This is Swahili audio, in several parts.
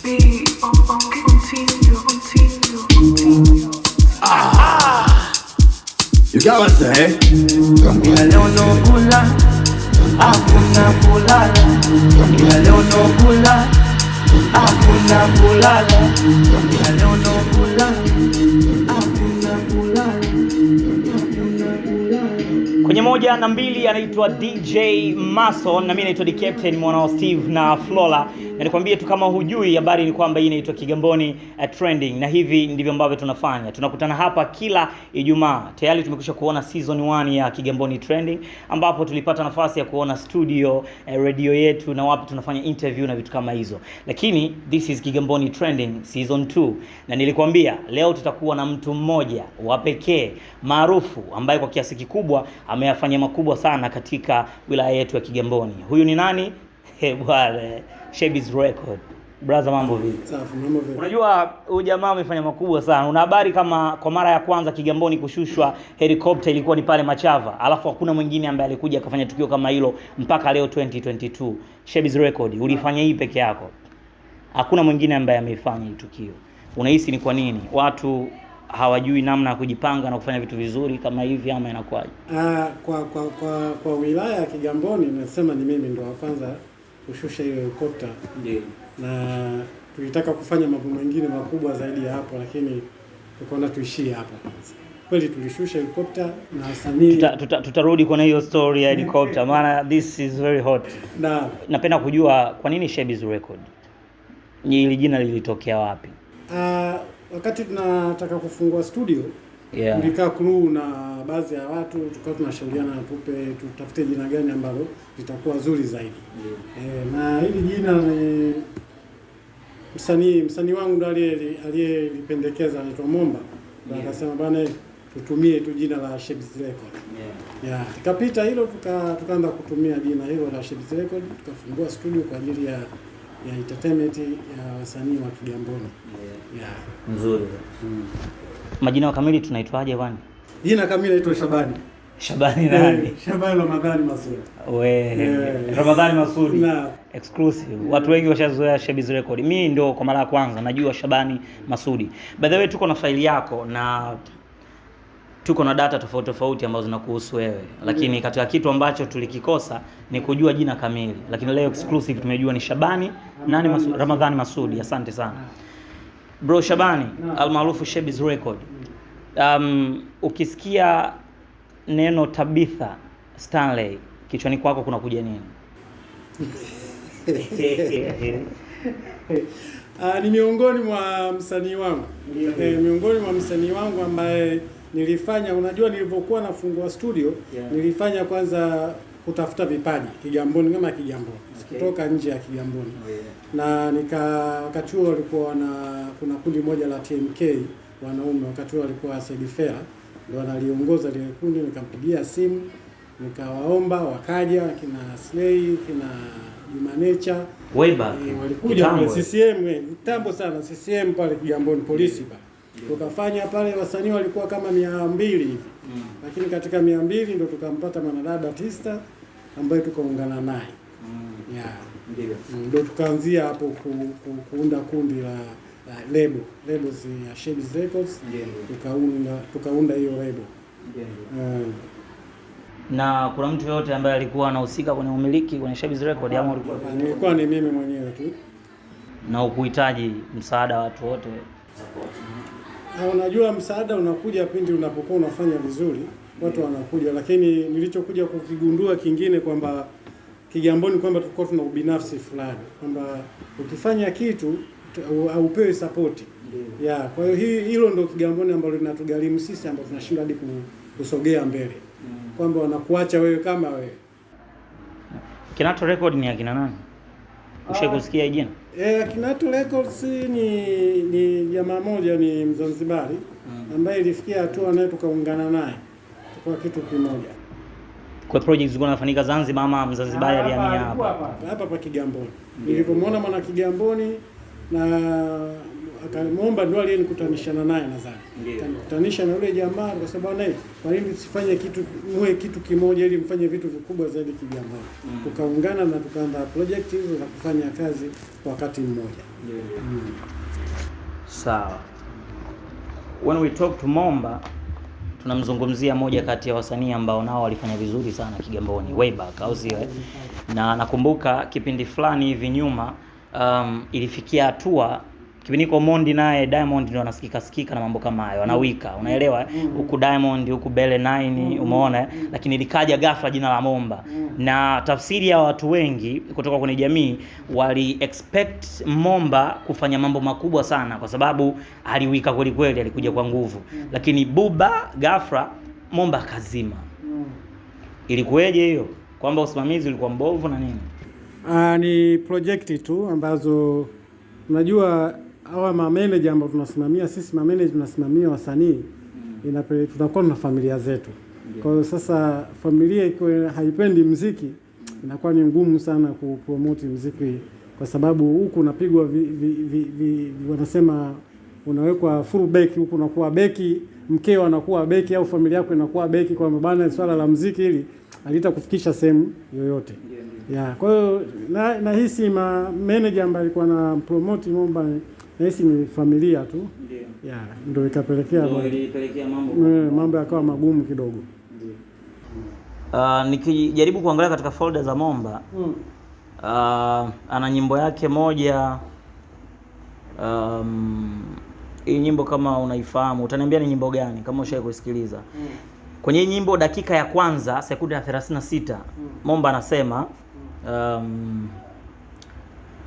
You got what to say? Leo no kula, hakuna kulala. Leo no kula, hakuna kulala. Leo no kula, hakuna kulala. Kwenye 1 na 2 anaitwa DJ Mason na mimi naitwa The Captain mwana wa Steve na Flora. Na nikwambie tu kama hujui habari ni kwamba hii inaitwa Kigamboni Trending, na hivi ndivyo ambavyo tunafanya. Tunakutana hapa kila Ijumaa. Tayari tumekwisha kuona season 1 ya Kigamboni Trending ambapo tulipata nafasi ya kuona studio, radio yetu na wapi tunafanya interview na vitu kama hizo. Lakini this is Kigamboni Trending season 2 na nilikwambia leo tutakuwa na mtu mmoja wa pekee maarufu ambaye kwa kiasi kikubwa ameyafanya makubwa sana katika wilaya yetu ya Kigamboni. Huyu ni nani? Bwana Shebiz Record. Brother, mambo vipi? Safi, mambo vipi? Unajua huyu jamaa amefanya makubwa sana. Una habari kama kwa mara ya kwanza Kigamboni kushushwa helicopter ilikuwa ni pale Machava, alafu hakuna mwingine ambaye alikuja akafanya tukio kama hilo mpaka leo 2022. Shebiz Record ulifanya hii peke yako. Hakuna mwingine ambaye ameifanya hii tukio. Unahisi ni kwa nini watu hawajui namna ya kujipanga na kufanya vitu vizuri kama hivi ama inakuwaje? Kwa wilaya ya Kigamboni nasema ni mimi ndo wa kwanza kushusha hiyo helicopter. Ndio. Na tulitaka kufanya mambo mengine makubwa zaidi ya hapo, lakini tukaona tuishie hapa kwanza. Kweli tulishusha helicopter na wasanii. Tutarudi kwa hiyo story ya helicopter maana this is very hot. Napenda kujua kwa nini Shebiz Record? Hili jina lilitokea wapi? Wakati tunataka kufungua studio, tulikaa crew na baadhi ya watu tukawa tunashauriana tutafute jina gani ambalo litakuwa zuri zaidi. Na hili jina ni msanii wangu ndo aliyelipendekeza, anaitwa Momba. Akasema bana tutumie tu jina la Shebiz Record. Tukapita hilo tukaanza kutumia jina hilo la Shebiz Record, tukafungua studio kwa ajili ya entertainment ya wasanii wa Kigamboni. Nzuri. Majina kamili tunaitwaje bwana? Jina kamili naitwa Shabani. Shabani nani? Shabani Ramadhani Masudi. Ramadhani Masudi. Exclusive. Watu wengi washazoea Shebiz Record. Mimi ndio kwa mara ya kwanza najua Shabani Masudi. By the way, tuko na faili yako na tuko na data tofauti ambazo zinakuhusu wewe. Lakini katika kitu ambacho tulikikosa ni kujua jina kamili. Lakini leo exclusive tumejua ni Shabani nani Masudi, Ramadhani Masudi. Asante sana. Bro Shabani, almaarufu Shebiz Record. Ukisikia neno Tabitha Stanley kichwani kwako kuna kuja nini? Ni miongoni mwa msanii wangu. Miongoni mwa msanii wangu ambaye nilifanya, unajua nilipokuwa nafungua studio, nilifanya kwanza kutafuta vipaji Kigamboni kama Kigamboni. Kutoka nje ya Kigamboni. Na wakati huo walikuwa kuna kundi moja la TMK wanaume, wakati huo walikuwa Said Fera ndio wanaliongoza lile kundi. Nikampigia simu nikawaomba, wakaja kina Slay, kina Juma Nature, walikuja kwa CCM kitambo sana, CCM pale Kigamboni polisi pale. Tukafanya pale, wasanii walikuwa kama 200 hivi. Lakini katika 200 ndio tukampata mwanadada Tista ambaye tukaungana naye. Ndio tukaanzia hapo kuunda kundi la labels ya Shebiz Records. Tukaunda hiyo label. Na kuna mtu yote ambaye alikuwa anahusika kwenye umiliki kwenye Shebiz Record ama ulikuwa? Nilikuwa ni mimi mwenyewe tu. Na ukuhitaji msaada wa watu wote? Unajua msaada unakuja pindi unapokuwa unafanya vizuri, watu wanakuja, lakini nilichokuja kukigundua kingine kwamba Kigamboni kwamba tulikuwa tuna ubinafsi fulani, kwamba ukifanya kitu haupewi support. Kwa hiyo hilo ndio Kigamboni ambalo linatugharimu sisi ambao tunashinda hadi kusogea mbele. Kwamba wanakuacha wewe kama wewe. Kinato Record ni akina nani? Ushakusikia jina? Kinato Records ni jamaa moja, ni Mzanzibari ambaye ilifikia hatua naye tukaungana naye kwa kitu kimoja. Kwa project zilikuwa zinafanyika Zanzibar ama Mzanzibari alihamia hapa Kigamboni. Nilipomwona mwana Kigamboni na akamwomba, ndio aliyenikutanisha naye nadhani. Akamkutanisha na yule jamaa kwa sababu naye, kwa nini tusifanye kitu kimoja ili mfanye vitu vikubwa zaidi Kigamboni. Tukaungana na tukaanza project hizo za kufanya kazi kwa wakati mmoja. Sawa. When we talk to Momba, tunamzungumzia moja kati ya wasanii ambao nao walifanya vizuri sana Kigamboni way back, au sio? Na nakumbuka kipindi fulani hivi nyuma ilifikia hatua kipindi kwa Mondi naye Diamond ndio anasikika na mambo kama hayo, anawika, unaelewa? Huku Diamond, huku Bele 9, umeona? Lakini likaja ghafla jina la Momba. Na tafsiri ya watu wengi kutoka kwenye jamii wali expect Momba kufanya mambo makubwa sana kwa sababu aliwika kweli kweli, alikuja kwa nguvu. Lakini buba ghafla Momba kazima. Ilikuweje hiyo? Kwamba usimamizi ulikuwa mbovu na nini? Ni project tu ambazo unajua hawa manager ambao tunasimamia sisi, manager tunasimamia wasanii, tunakuwa na familia zetu. Kwa hiyo sasa familia iko haipendi muziki, inakuwa ni ngumu sana kupromote muziki kwa sababu huku unapigwa wanasema unawekwa full back, huku unakuwa beki, mkeo anakuwa beki au familia yako inakuwa beki, kwa maana swala la muziki hili halitakufikisha sehemu yoyote. Kwa hiyo nahisi manager ambaye alikuwa na promote Momba nahisi ni familia tu. Ndio ikapelekea mambo yakawa magumu kidogo. Nikijaribu kuangalia katika folder za Momba, ana nyimbo yake moja, hii nyimbo kama unaifahamu, utaniambia ni nyimbo gani kama ushawahi kusikiliza. Kwenye hii nyimbo dakika ya kwanza sekunde ya 36, Momba anasema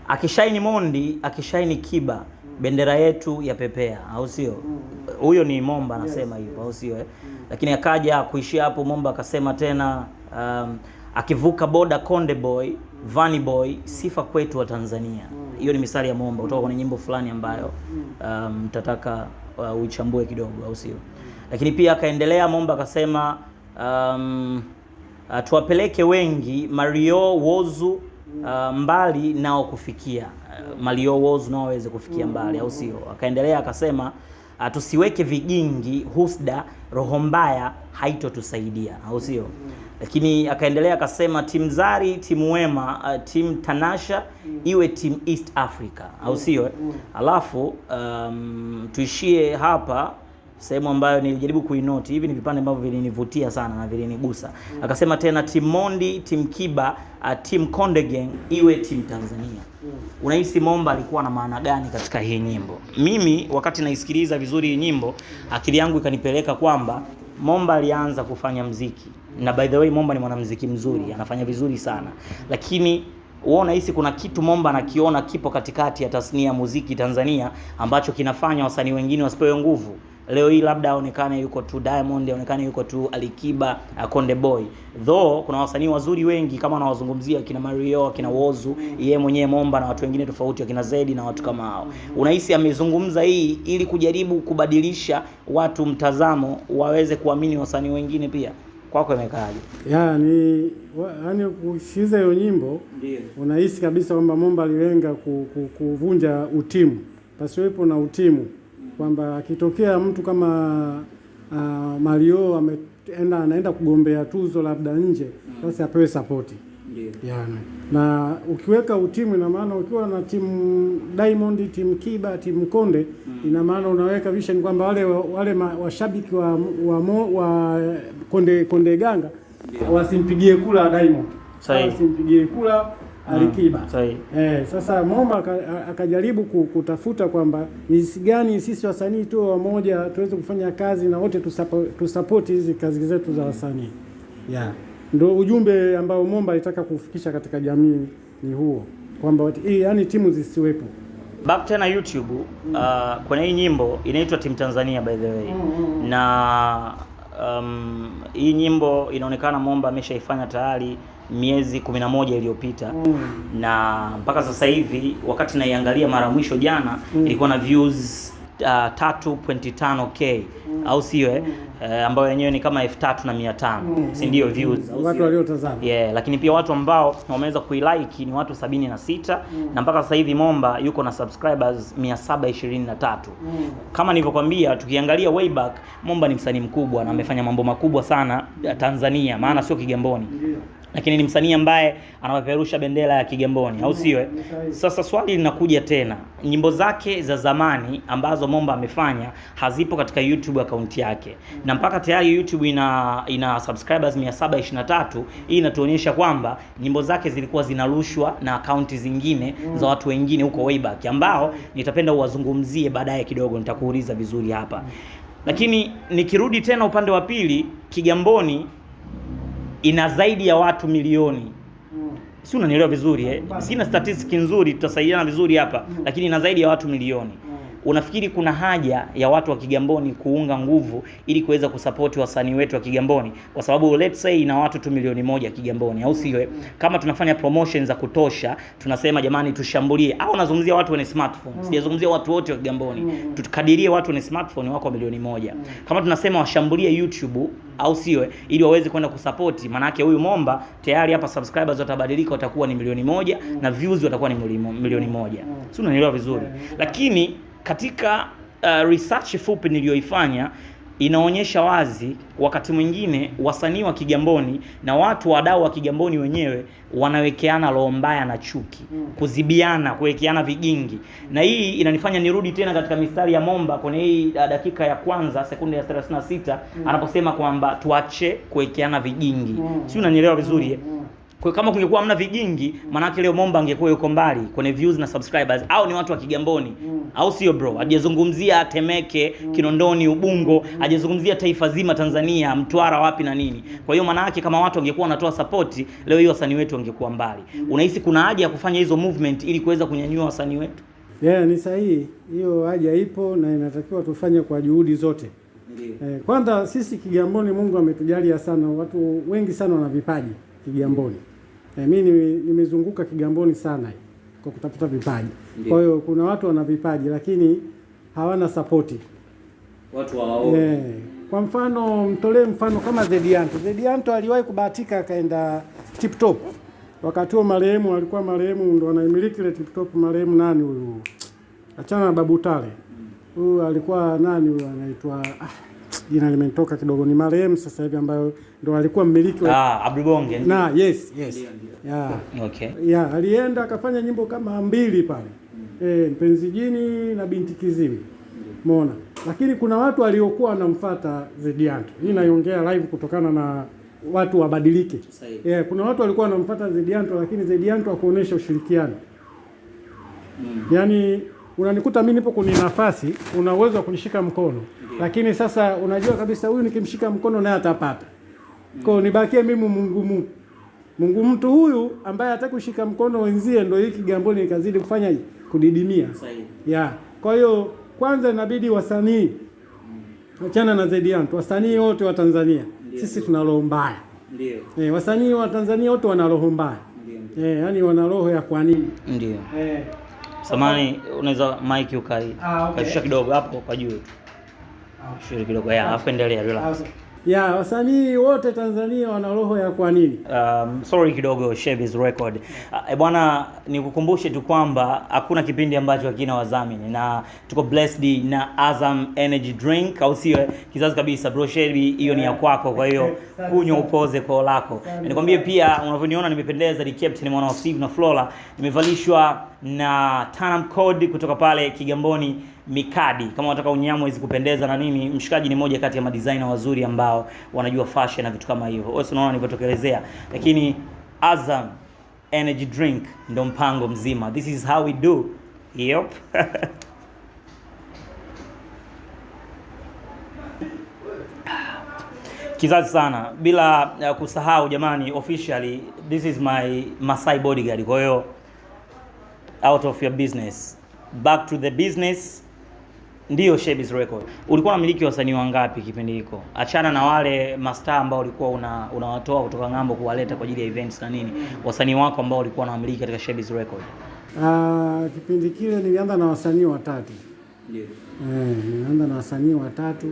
akishaini Mondi, akishaini Kiba, bendera yetu ya pepea, au sio? Huyo ni Momba anasema hivyo, au sio? Lakini akaja kuishia hapo, Momba akasema tena akivuka boda Konde Boy, Vani Boy, sifa kwetu wa Tanzania. Hiyo ni misali ya Momba kutoka kwenye nyimbo fulani ambayo mtataka uichambue kidogo, au sio? Lakini pia akaendelea Momba akasema tuwapeleke wengi Mario Wozu mbali nao kufikia, Mario Wozu nao waweze kufikia mbali, au sio? Akaendelea akasema tusiweke vigingi, husda, roho mbaya haitotusaidia, au sio? Lakini akaendelea akasema timu Zari, timu Wema, timu Tanasha iwe timu East Africa, au sio? Alafu tuishie hapa sehemu ambayo nilijaribu kuinoti. Hivi ni vipande ambavyo vilinivutia sana na vilinigusa. Akasema tena timu Mondi, timu Kiba, timu Konde Gang iwe timu Tanzania. Unahisi Momba alikuwa na maana gani katika hii nyimbo? Mimi wakati naisikiliza vizuri hii nyimbo, akili yangu ikanipeleka kwamba Momba alianza kufanya muziki. Na by the way Momba ni mwanamuziki mzuri, anafanya vizuri sana. Lakini wewe unahisi kuna kitu Momba anakiona kipo katikati ya tasnia ya muziki Tanzania ambacho kinafanya wasanii wengine wasipewe nguvu? Leo hii labda aonekane yuko tu Diamond, aonekane yuko tu Alikiba, Konde Boy. Though kuna wasanii wazuri wengi kama wanawazungumzia kina Mario, kina Wozu, yeye mwenyewe Momba na watu wengine tofauti kina Zedi na watu kama hao. Unahisi amezungumza hii ili kujaribu kubadilisha watu mtazamo waweze kuamini wasanii wengine pia? Kwako imekaaje? Yaani kusikiza hiyo nyimbo unahisi kabisa kwamba Momba alilenga kuvunja utimu. Pasiwepo na utimu, kwamba akitokea mtu kama Mario anaenda kugombea tuzo labda nje, basi apewe support. Na ukiweka utimu, ina maana ukiwa na timu Diamond, timu Kiba, timu Konde, ina maana unaweka vision kwamba wale washabiki wa Konde Ganga wasimpigie kula Diamond, wasimpigie kula Alikiba. Sasa Momba akajaribu kutafuta kwamba jinsi gani sisi wasanii tu wamoja tuweze kufanya kazi na wote tusupport hizi kazi zetu za wasanii. Ndio ujumbe ambao Momba alitaka kufikisha katika jamii ni huo, kwamba yani timu zisiwepo. Back tena YouTube, kwenye hii nyimbo inaitwa Team Tanzania by the way. Na hii nyimbo inaonekana Momba ameshaifanya tayari miezi 11 iliyopita. Na mpaka sasa hivi wakati naiangalia mara mwisho jana ilikuwa na views 3.5k au sio ambayo yenyewe ni kama 3500 si ndio views watu waliotazama. Lakini pia watu ambao wameweza kuilike ni watu 76 na mpaka sasa hivi Momba yuko na subscribers 723. Kama nilivyokuambia, tukiangalia way back, Momba ni msanii mkubwa na amefanya mambo makubwa sana Tanzania, maana sio Kigamboni. Lakini ni msanii ambaye anapeperusha bendera ya Kigamboni au sio? Sasa swali linakuja tena, nyimbo zake za zamani ambazo Momba amefanya hazipo katika YouTube account yake, na mpaka tayari YouTube ina subscribers 723. Hii inatuonyesha kwamba nyimbo zake zilikuwa zinarushwa na akaunti zingine za watu wengine huko way back, ambao nitapenda uwazungumzie baadaye kidogo, nitakuuliza vizuri hapa. Lakini nikirudi tena upande wa pili, Kigamboni ina zaidi ya watu milioni. Si unanielewa vizuri Sina statistics nzuri, tutasaidiana vizuri hapa, lakini ina zaidi ya watu milioni. Unafikiri kuna haja ya watu wa Kigamboni kuunga nguvu ili kuweza kusupport wasanii wetu wa Kigamboni? Kwa sababu let's say ina watu tu milioni 1 Kigamboni au sio? Kama tunafanya promotions za kutosha, tunasema jamani tushambulie, au nazungumzia watu wenye smartphone, sijazungumzia watu wote wa Kigamboni, tukadirie watu wenye smartphone wako milioni 1. Kama tunasema washambulie YouTube au sio, ili waweze kwenda kusupport, maana yake huyu Momba tayari hapa subscribers watabadilika, watakuwa ni milioni 1 na views watakuwa ni milioni 1. Si unanielewa vizuri? Lakini katika research fupi niliyoifanya inaonyesha wazi wakati mwingine wasanii wa Kigamboni na watu wadau wa Kigamboni wenyewe wanawekeana roho mbaya na chuki, kuzibiana, kuwekeana vigingi. Na hii inanifanya nirudi tena katika mistari ya Momba kwenye hii dakika ya kwanza sekunde ya 36 anaposema kwamba tuache kuwekeana vigingi. Si unanielewa vizuri? Kwa kama kungekuwa hamna vigingi, maana yake leo Momba angekuwa yuko mbali kwenye views na subscribers, au ni watu wa Kigamboni au sio bro? Hajazungumzia Temeke, Kinondoni, Ubungo, hajazungumzia taifa zima Tanzania, Mtwara wapi na nini. Kwa hiyo maana yake kama watu wangekuwa wanatoa support, leo hiyo wasanii wetu wangekuwa mbali. Unahisi kuna haja ya kufanya hizo movement ili kuweza kunyanyua wasanii wetu? Ni sahihi. Hiyo haja ipo na inatakiwa tufanye kwa juhudi zote. Kwanza sisi Kigamboni Mungu ametujalia sana, watu wengi sana wana vipaji Kigamboni. Mimi nimezunguka Kigamboni sana kwa kutafuta vipaji. Kwa hiyo kuna watu wana vipaji lakini hawana support. Watu hawaoni. Kwa mfano mtolee mfano kama Zedianto. Zedianto aliwahi kubahatika akaenda Tip Top. Wakati huo marehemu alikuwa ndo anaimiliki ile Tip Top. Marehemu nani huyu? Achana na Babu Tale. Huyu alikuwa nani huyu, anaitwa jina limenitoka kidogo, ni marehemu sasa hivi ambayo ndo alikuwa mmiliki wa Abdul Bonge. Yes. Okay. Alienda akafanya nyimbo kama 2 pale. Mpenzi Jini na Binti Kiziwi. Umeona? Lakini kuna watu waliokuwa wanamfuata Zedianto. Hii naiongea live kutokana na watu wabadilike. Kuna watu walikuwa wanamfuata Zedianto lakini Zedianto hakuonesha ushirikiano. Yaani unanikuta mimi nipo kwenye nafasi, una uwezo wa kunishika mkono. Lakini sasa unajua kabisa huyu nikimshika mkono naye atapata. Kwa nibakie mimi Mungu mtu huyu ambaye hataki kushika mkono wenzie, ndio hiki Kigamboni ikazidi kufanya kudidimia. Kwa hiyo kwanza inabidi wasanii achana na Zedianto, wasanii wote wa Tanzania. Sisi tuna roho mbaya. Ndio. Wasanii wa Tanzania wote wana roho mbaya. Yaani wana roho ya kwa nini? Ndio. Samani, unaweza mic ukashusha kidogo hapo kwa juu. Shusha kidogo afu endelea, relax. Wasanii wote Tanzania wana roho ya kwa nini? Sorry kidogo, Shebiz Record. Bwana, nikukumbushe tu kwamba hakuna kipindi ambacho hakina wadhamini, na tuko blessed na Azam Energy Drink au sio? Kizazi kabisa bro. Shebi, hiyo ni ya kwako, kwa hiyo kunywa upoze koo lako. Nikwambie pia unavyoniona nimependeza, ni Captain mwana wa Steve na Flora, nimevalishwa na Tanam Code kutoka pale Kigamboni Mikadi. Kama unataka unyamu hizi kupendeza na nini, mshikaji ni moja kati ya madesigner wazuri ambao wanajua fashion na vitu kama hivyo. Wewe unaona nilivyotokelezea, lakini Azam Energy Drink ndo mpango mzima. This is how we do. Yep. Kizazi sana. Bila kusahau jamani, officially this is my Masai bodyguard. Kwa hiyo out of your business, back to the business. Ndio Shebiz Record. Ulikuwa unamiliki wasanii wangapi kipindi hiko? Achana na wale mastaa ambao ulikuwa unawatoa kutoka ng'ambo kuwaleta kwa ajili ya events na nini. Wasanii wako ambao ulikuwa unamiliki katika Shebiz Record. Kipindi kile nilianza na wasanii 3. Ndio. Nimeanza na wasanii watatu.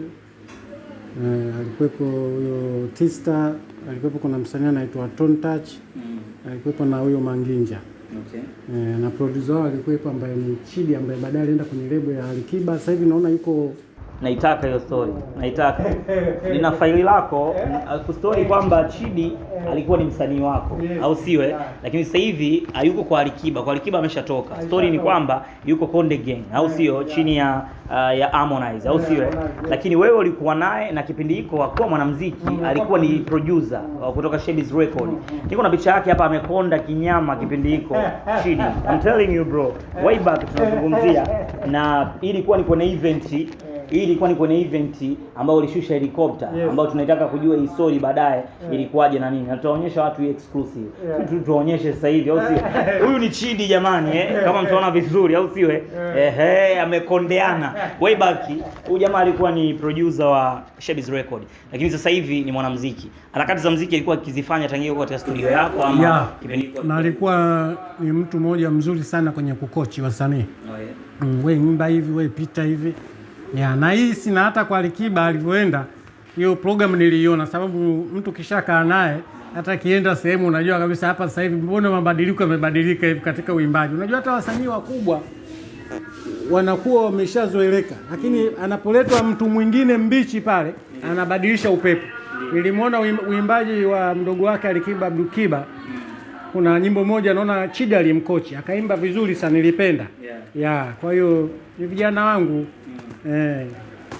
Alikuwepo huyo Tista, alikuwepo kuna msanii anaitwa Tone Touch, alikuwepo na huyo Manginja. Okay. Na producer wao alikuwepo ambaye ni Chidi ambaye baadaye alienda kwenye lebo ya Alikiba. Sasa hivi naona yuko naitaka hiyo story. Naitaka. Nina faili lako story kwamba Chidi alikuwa ni msanii wako, au siwe? Lakini sasa hivi hayuko kwa Alikiba. Kwa Alikiba ameshatoka. Story ni kwamba yuko Konde Gang, au sio? Chini ya Harmonize, au siwe? Lakini wewe ulikuwa naye na kipindi hiko hakuwa mwanamuziki, alikuwa ni producer kutoka Shebby's Record. Niko na picha yake hapa amekonda kinyama kipindi hiko Chidi. I'm telling you bro. Way back tunazungumzia na ilikuwa ni kwenye event hii ilikuwa ni kwenye event ambayo ulishusha helicopter, ambayo tunaitaka kujua hii story baadaye ilikuwaje na nini. Na tutaonyesha watu exclusive. Tuonyeshe sasa hivi, au sio? Huyu ni Chidi jamani, kama mtaona vizuri, au sio? Amekondeana. Way back huyu jamaa alikuwa ni producer wa Shebby's Record, lakini sasa hivi ni mwanamuziki. Harakati za muziki alikuwa akizifanya tangia katika studio yako ama kipindi hiko? Na alikuwa ni mtu mmoja mzuri sana kwenye kukochi wasanii. Wewe nyimba hivi, wewe pita hivi. Na hii sina hata kwa Alikiba alivyoenda hiyo program niliiona, sababu mtu kishakaa naye hata kienda sehemu unajua kabisa hapa sasa hivi mbona mabadiliko yamebadilika hivi katika uimbaji. Unajua hata wasanii wakubwa wanakuwa wameshazoeleka, lakini anapoletwa mtu mwingine mbichi pale anabadilisha upepo. Nilimwona uimbaji wa mdogo wake Alikiba Abdukiba, kuna nyimbo moja naona Chidi alimkochi akaimba vizuri sana, nilipenda. Kwa hiyo ni vijana wangu.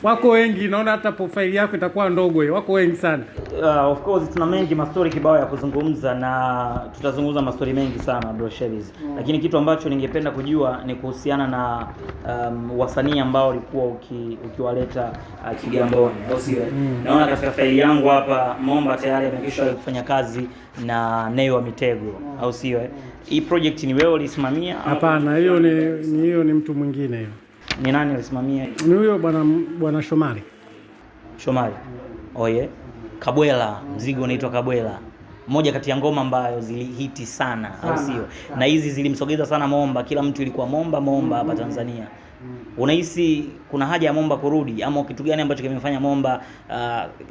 Wako wengi, naona hata profile yako itakuwa ndogo hiyo. Wako wengi sana. Of course tuna mengi mastori kibao ya kuzungumza na tutazungumza mastori mengi sana bro Shebby's. Lakini kitu ambacho ningependa kujua ni kuhusiana na wasanii ambao ulikuwa ukiwaleta Kigamboni, au sio? Naona katika faili yangu hapa Momba tayari amekisha kufanya kazi na Nay wa Mitego, au sio? Hii project ni wewe ulisimamia? Hapana, hiyo ni mtu mwingine hiyo. Ni nani alisimamia? Ni huyo bwana Shomari. Shomari. Oye. Kabwela, mzigo unaitwa Kabwela. Moja kati ya ngoma ambayo zilihiti sana, au sio? Na hizi zilimsogeza sana Momba, kila mtu ilikuwa Momba hapa Tanzania. Unahisi kuna haja ya Momba kurudi ama kitu gani ambacho kimemfanya Momba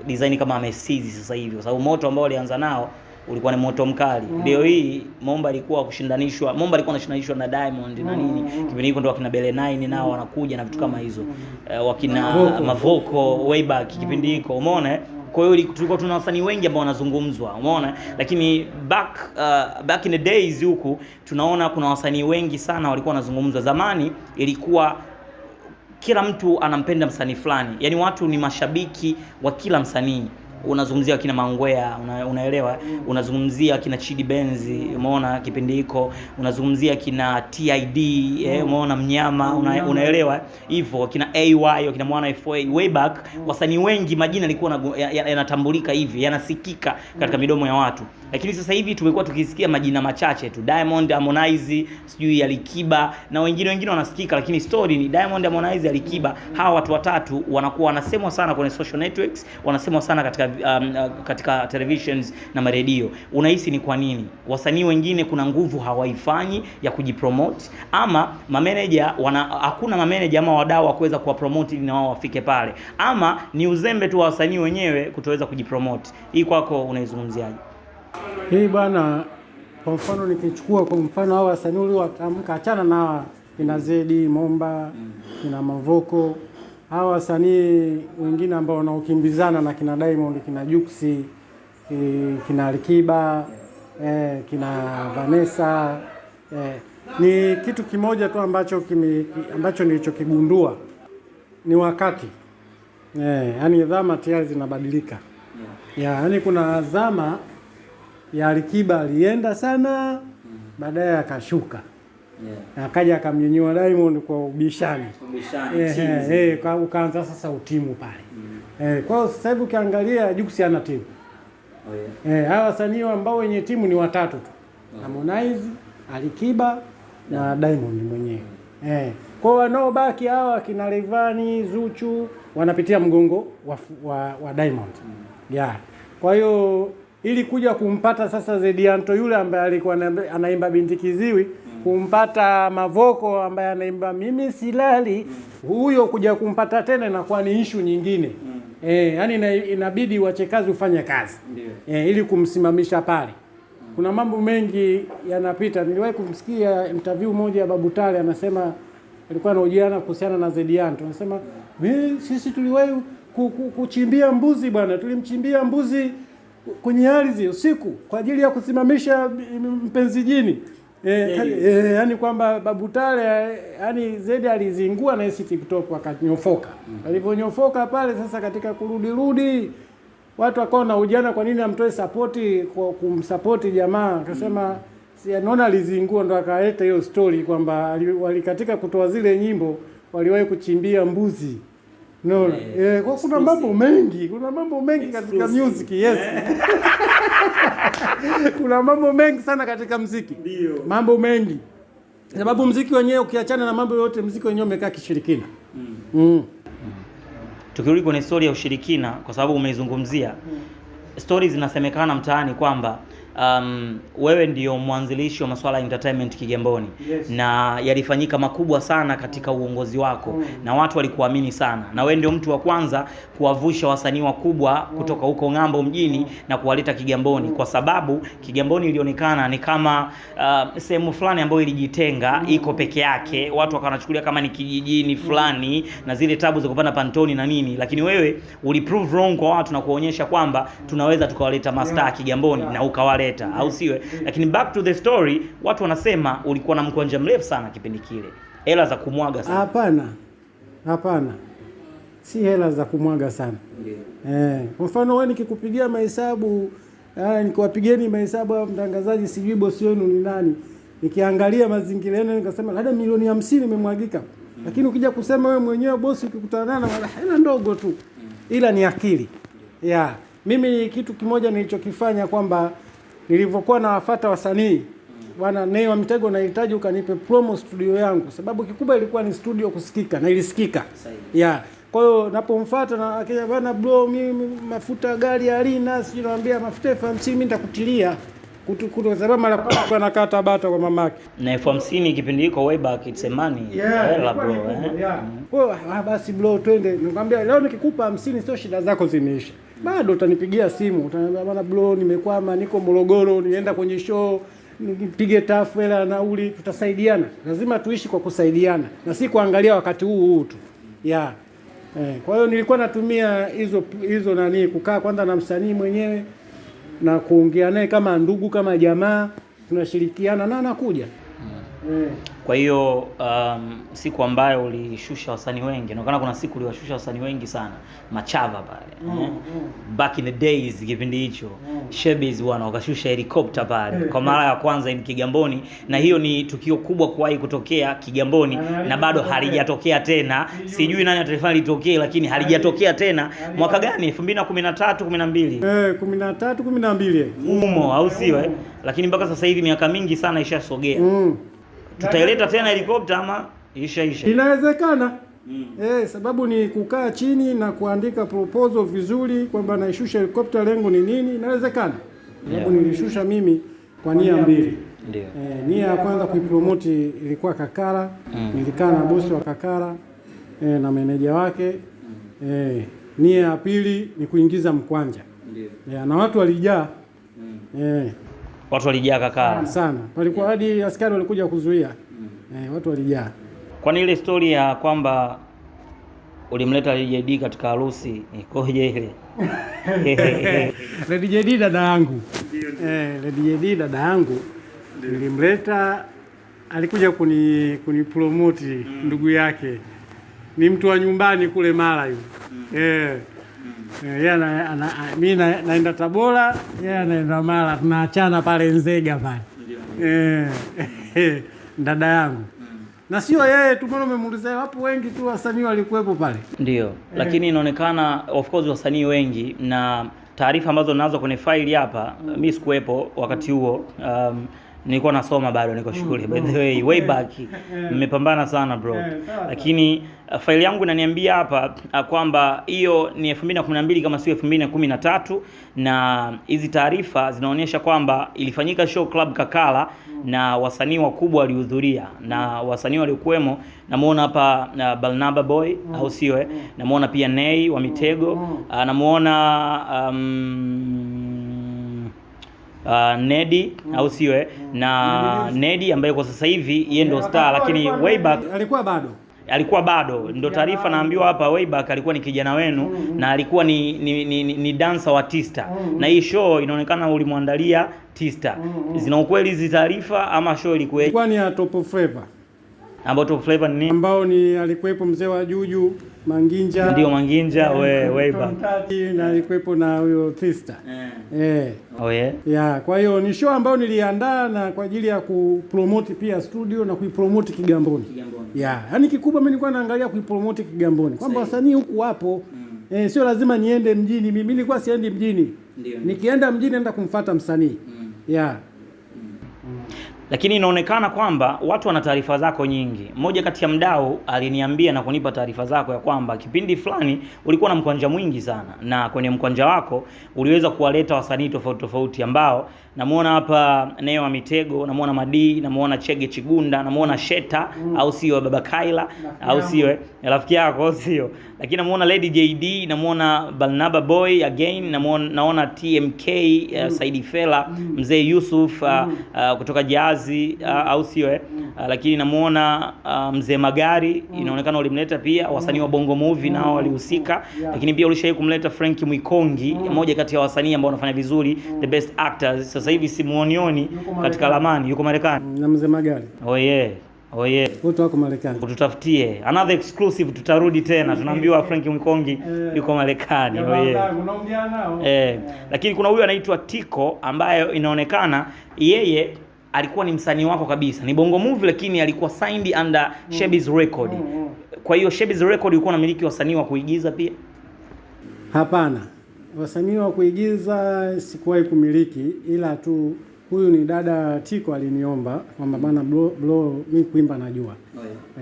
design kama amesizi sasa hivi? Kwa sababu moto ambao alianza nao ulikuwa ni moto mkali. Leo hii Momba alikuwa anashindanishwa na Diamond na nini. Kipindi hiko ndo wakina Bele 9 nao wanakuja na vitu kama hizo. Wakina Mavoko way back kipindi hiko, umeona? Kwa hiyo tulikuwa tuna wasanii wengi ambao wanazungumzwa, umeona? Lakini back in the days huku tunaona kuna wasanii wengi sana walikuwa wanazungumzwa. Zamani ilikuwa kila mtu anampenda msanii fulani. Yaani watu ni mashabiki wa kila msanii. Unazungumzia kina Mangwea, unaelewa? Unazungumzia kina Chidi Benz, umeona kipindi hiko? Unazungumzia kina TID, umeona Mnyama, unaelewa? Hivyo kina AY, kina Mwana FA, way back wasanii wengi majina yalikuwa yanatambulika hivi, yanasikika katika midomo ya watu. Lakini sasa hivi tumekuwa tukisikia majina machache tu. Diamond, Harmonize, sijui Alikiba na wengine wanasikika, lakini story ni Diamond, Harmonize, Alikiba. Hawa watu watatu wanakuwa wanasemwa sana kwenye social networks, wanasemwa sana katika televisions na maredio. Unahisi ni kwa nini wasanii wengine kuna nguvu hawaifanyi ya kujipromote, ama hakuna mameneja ama wadau wa kuweza kuwapromote ili na wao wafike pale, ama ni uzembe tu wa wasanii wenyewe kutoweza kujipromote? Hii kwako unaizungumziaje? Hii bwana, kwa mfano nikichukua kwa mfano hao wasanii waliotamka, achana na kina Zedi, Momba, kina Mavoko, hao wasanii wengine ambao wanaokimbizana na kina Diamond, kina Juksi, kina Alikiba, kina Vanessa, ni kitu kimoja tu ambacho nilichokigundua ni wakati. Yaani zama tayari zinabadilika. Yaani kuna zama ya Alikiba alienda sana, baadaye akashuka. Akaja akamnyanyua Diamond kwa ubishani. Ukaanza sasa utimu pale. Kwa hiyo sasa hivi ukiangalia Juksi ana timu. Hawa wasanii ambao wenye timu ni watatu tu. Harmonize, Alikiba na Diamond mwenyewe. Kwa wanaobaki hawa kina Rayvanny, Zuchu wanapitia mgongo wa Diamond. Kwa hiyo ili kuja kumpata sasa Zedianto yule ambaye alikuwa anaimba Binti Kiziwi, kumpata Mavoko ambaye anaimba Mimi Silali, huyo kuja kumpata tena inakuwa ni issue nyingine. Yani inabidi wachekazi ufanye kazi ili kumsimamisha pale. Kuna mambo mengi yanapita. Niliwahi kumsikia interview moja ya Babu Tale, anasema alikuwa anahojiana kuhusiana na Zedianto. Anasema sisi tuliwahi kuchimbia mbuzi bwana, tulimchimbia mbuzi kwenye ardhi usiku kwa ajili ya kusimamisha mpenzi jini. Yani kwamba Babu Tale yani Zedi alizingua na isi TikTok akanyofoka. Alivyonyofoka pale sasa, katika kurudi watu wakawa na ujana, kwa nini amtoe support kwa kumsupport jamaa? Akasema si anaona alizingua, ndo akaleta hiyo story kwamba walikatika kutoa zile nyimbo waliwahi kuchimbia mbuzi. No, kwa kuna mambo mengi katika music, yes. Kuna mambo mengi sana katika muziki. Ndio. Mambo mengi. Sababu muziki wenyewe ukiachana na mambo yote, muziki wenyewe umekaa kishirikina. Tukirudi kwenye story ya ushirikina, kwa sababu umeizungumzia, stories zinasemekana mtaani kwamba wewe ndio mwanzilishi wa masuala ya entertainment Kigamboni. Yes. Na yalifanyika makubwa sana katika uongozi wako. Na watu walikuamini sana, na wewe ndio mtu wa kwanza kuwavusha wasanii wakubwa kutoka huko ng'ambo mjini na kuwaleta Kigamboni, kwa sababu Kigamboni ilionekana ni kama sehemu fulani ambayo ilijitenga, iko peke yake, watu wakachukulia kama ni kijijini fulani na zile tabu za kupanda pantoni na nini, lakini wewe uliprove wrong kwa watu na kuonyesha kwamba tunaweza tukawaleta mastaa Kigamboni na ukawaleta, au siwe? Lakini back to the story, watu wanasema ulikuwa na mkwanja mrefu sana kipindi kile, hela za kumwaga sana. Hapana, si hela za kumwaga sana. Kwa mfano wewe nikikupigia mahesabu, nikiwapigieni mahesabu ya mtangazaji, sijui bosi wenu ni nani, nikiangalia mazingira yenu nikasema labda milioni 50 imemwagika. Lakini ukija kusema wewe mwenyewe bosi, ukikutana na wala hela ndogo tu, ila ni akili. Mimi kitu kimoja nilichokifanya kwamba nilivyokuwa nawafuata wasanii, bwana Nay wa Mitego, nahitaji ukanipe promo studio yangu, sababu kikubwa ilikuwa ni studio kusikika na ilisikika. Kwa hiyo napomfuata na akija bwana bro, mimi mafuta gari halina, sijui naambia mafuta 50 mimi nitakutilia kwa sababu mara kwa nakata bata kwa mamake. Na 50 kipindi hiko way back it's a money. Hela bro. Basi bro twende. Nikamwambia leo nikikupa 50 sio shida zako zimeisha. Bado utanipigia simu, utaniambia bwana bro, nimekwama, niko Morogoro, nienda kwenye show, nipige tafu hela nauli, tutasaidiana. Lazima tuishi kwa kusaidiana na si kuangalia wakati huu tu. Kwa hiyo nilikuwa natumia hizo nani, kukaa kwanza na msanii mwenyewe na kuongea naye kama ndugu, kama jamaa, tunashirikiana na anakuja. Kwa hiyo siku ambayo ulishusha wasanii wengi, inaonekana kuna siku uliwashusha wasanii wengi sana, Machava pale. Back in the days kipindi hicho, Shebiz wana wakashusha helicopter pale kwa mara ya kwanza in Kigamboni, na hiyo ni tukio kubwa kuwahi kutokea Kigamboni na bado halijatokea tena. Sijui nani atalifanya litokee, lakini halijatokea tena. Mwaka gani? 2013 12. 13 12 umo, au siwe? Lakini mpaka sasa hivi miaka mingi sana ishasogea. Tutaileta tena helikopta ama isha? Inawezekana. Sababu ni kukaa chini na kuandika proposal vizuri kwamba naishusha helikopta, lengo ni nini. Inawezekana. Sababu nilishusha mimi kwa nia mbili. Ndio. Nia ya kwanza kuipromote ilikuwa Kakara. Nilikaa na bosi wa Kakara na meneja wake. Nia ya pili ni kuingiza mkwanja. Ndio. Na watu walijaa. Watu walijaa Kakara sana. Palikuwa hadi askari walikuja kuzuia. Watu walijaa. Kwani ile story ya kwamba ulimleta Lady JD katika harusi ikoje ile? Lady JD dada yangu. Lady JD dada yangu nilimleta, alikuja kunipromote ndugu yake. Ni mtu wa nyumbani kule Mara yule. Mimi naenda Tabora, yeye anaenda Mara, tunaachana pale Nzega pale. Dada yangu. Na sio yeye tu, mbona umemuuliza, wapo wengi tu wasanii walikuwepo pale. Ndio. Lakini inaonekana of course wasanii wengi, na taarifa ambazo nazo kwenye file hapa, mimi sikuwepo wakati huo. Nilikuwa nasoma bado, niko shule. By the way back. Mmepambana sana bro. Lakini faili yangu inaniambia hapa kwamba hiyo ni 2012 kama sio 2013, na hizi taarifa zinaonyesha kwamba ilifanyika show Club Kakala na wasanii wakubwa walihudhuria, na wasanii waliokuwemo namuona hapa Barnaba Boy au sio namuona pia Nay wa Mitego, namuona Nedi au sio na Nedi ambaye kwa sasa hivi yeye ndo star, lakini way back alikuwa bado ndo taarifa naambiwa hapa, way back alikuwa ni kijana wenu na alikuwa ni dancer wa Tista na hii show inaonekana ulimwandalia Tista. Zina ukweli hizi taarifa ama show ilikuwa ni ya Top Flavor? Ambao Top Flavor ni ambao ni alikuwepo mzee wa Juju Manginja, ndio Manginja way back, na alikuwepo na huyo Tista yeah. Kwa hiyo ni show ambayo niliandaa na kwa ajili ya kupromote pia studio na kuipromote Kigamboni. Yaani kikubwa mimi nilikuwa naangalia kuipromote Kigamboni kwamba wasanii huku wapo. Sio lazima niende mjini. Mimi nilikuwa siendi mjini. Nikienda mjini naenda kumfuata msanii. Lakini inaonekana kwamba watu wana taarifa zako nyingi. Mmoja kati ya mdau aliniambia na kunipa taarifa zako ya kwamba kipindi fulani ulikuwa na mkwanja mwingi sana, na kwenye mkwanja wako uliweza kuwaleta wasanii tofauti ambao namuona hapa Neo wa Mitego, namuona Madi, namuona Chege Chigunda, namuona Sheta au sio Baba Kaila au sio rafiki yako au sio, lakini namuona Lady JD, namuona Barnaba Boy again, naona TMK Saidi Fela, Mzee Yusuf kutoka Jazi au sio lakini namuona Mzee Magari, inaonekana ulimleta pia. Wasanii wa Bongo Movie nao walihusika, lakini pia ulishawahi kumleta Frank Mwikongi, mmoja kati ya wasanii ambao wanafanya vizuri, the best actors. Sasa hivi simuonioni katika Lamani, yuko Marekani na Mzee Magari. Wote wako Marekani. Tutafutie another exclusive, tutarudi tena. Tunaambiwa Frank Mwikongi yuko Marekani. Unaongea nao. Lakini kuna huyu anaitwa Tiko ambaye inaonekana yeye alikuwa ni msanii wako kabisa. Ni Bongo Movie lakini alikuwa signed under Shebiz Record. Kwa hiyo Shebiz Record ilikuwa inamiliki wasanii wa kuigiza pia? Hapana. Wasanii wa kuigiza sikuwahi kumiliki, ila tu huyu ni dada Tiko aliniomba kwamba bana bro mimi kuimba najua.